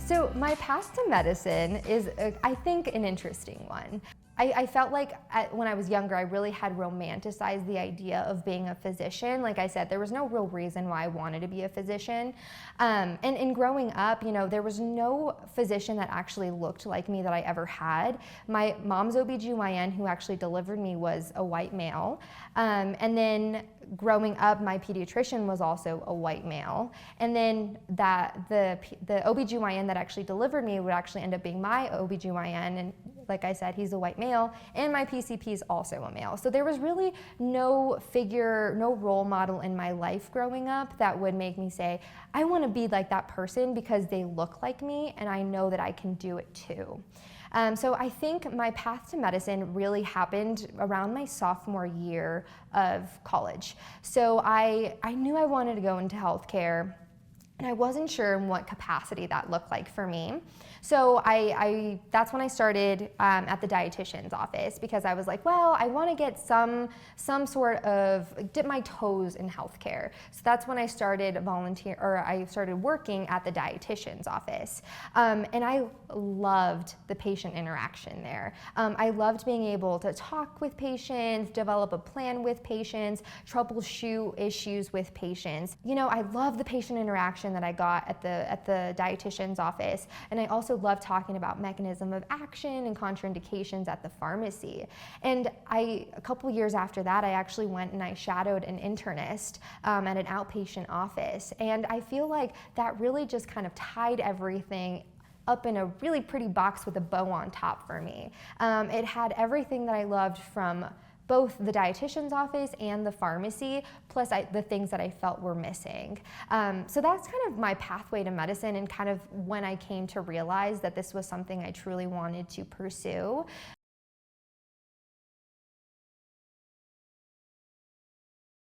So my path to medicine is, I think, an interesting one. I felt like when I was younger, I really had romanticized the idea of being a physician. Like I said, there was no real reason why I wanted to be a physician. And in growing up, you know, there was no physician that actually looked like me that I ever had. My mom's OBGYN who actually delivered me was a white male. And then growing up, my pediatrician was also a white male. And then the OBGYN that actually delivered me would actually end up being my OBGYN. And like I said, he's a white male, and my PCP is also a male. So there was really no role model in my life growing up that would make me say, I want to be like that person because they look like me and I know that I can do it too. So I think my path to medicine really happened around my sophomore year of college. So I knew I wanted to go into healthcare, and I wasn't sure in what capacity that looked like for me. So that's when I started at the dietitian's office, because I was like, well, I want to get some sort of dip my toes in healthcare. So that's when I started I started working at the dietitian's office. And I loved the patient interaction there. I loved being able to talk with patients, develop a plan with patients, troubleshoot issues with patients. You know, I love the patient interaction that I got at the dietitian's office, and I also love talking about mechanism of action and contraindications at the pharmacy. And a couple years after that, I actually went and I shadowed an internist at an outpatient office, and I feel like that really just kind of tied everything up in a really pretty box with a bow on top for me. It had everything that I loved from both the dietitian's office and the pharmacy, plus the things that I felt were missing. So that's kind of my pathway to medicine, and kind of when I came to realize that this was something I truly wanted to pursue.